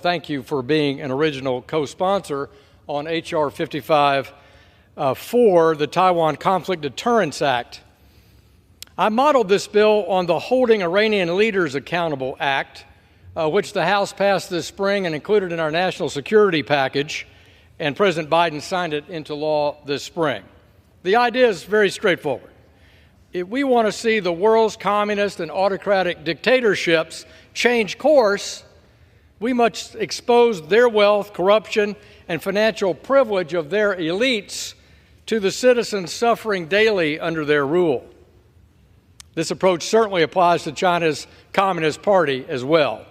Thank you for being an original co-sponsor on H.R. 554, the Taiwan Conflict Deterrence Act. I modeled this bill on the Holding Iranian Leaders Accountable Act, which the House passed this spring and included in our national security package, and President Biden signed it into law this spring. The idea is very straightforward. If we want to see the world's communist and autocratic dictatorships change course, we must expose their wealth, corruption, and financial privilege of their elites to the citizens suffering daily under their rule. This approach certainly applies to China's Communist Party as well.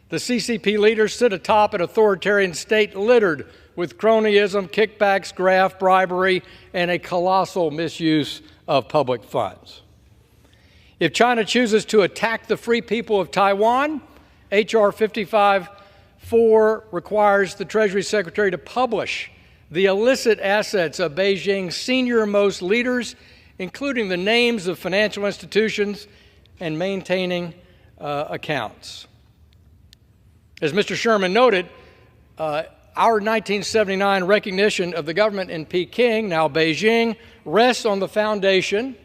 The CCP leaders sit atop an authoritarian state littered with cronyism, kickbacks, graft, bribery, and a colossal misuse of public funds. If China chooses to attack the free people of Taiwan, H.R. 554 requires the Treasury Secretary to publish the illicit assets of Beijing's senior-most leaders, including the names of financial institutions and maintaining accounts. As Mr. Sherman noted, our 1979 recognition of the government in Peking, now Beijing, rests on the foundation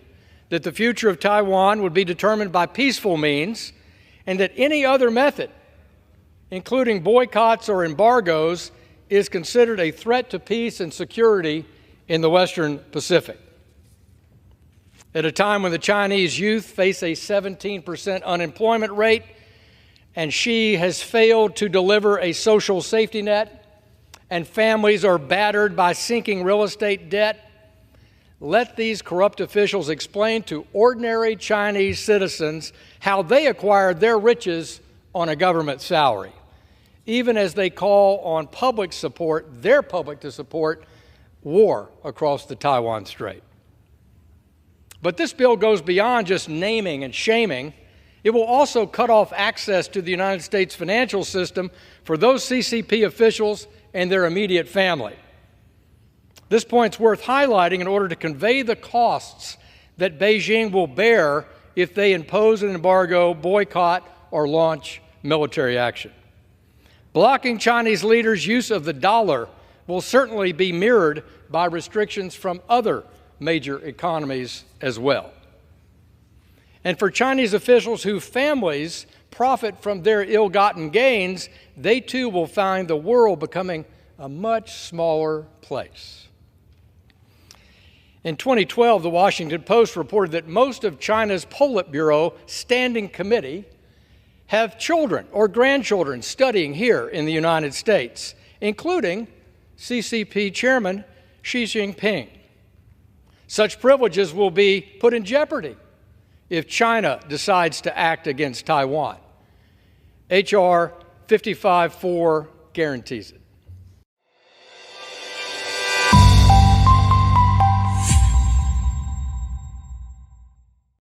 that the future of Taiwan would be determined by peaceful means, and that any other method, including boycotts or embargoes, is considered a threat to peace and security in the Western Pacific. At a time when the Chinese youth face a 17% unemployment rate and Xi has failed to deliver a social safety net and families are battered by sinking real estate debt, let these corrupt officials explain to ordinary Chinese citizens how they acquired their riches on a government salary, even as they call on their public to support war across the Taiwan Strait. But this bill goes beyond just naming and shaming. It will also cut off access to the United States financial system for those CCP officials and their immediate family. This point's worth highlighting in order to convey the costs that Beijing will bear if they impose an embargo, boycott, or launch military action. Blocking Chinese leaders' use of the dollar will certainly be mirrored by restrictions from other major economies as well. And for Chinese officials whose families profit from their ill-gotten gains, they too will find the world becoming a much smaller place. In 2012, the Washington Post reported that most of China's Politburo Standing Committee have children or grandchildren studying here in the United States, including CCP Chairman Xi Jinping. Such privileges will be put in jeopardy if China decides to act against Taiwan. H.R. 554 guarantees it.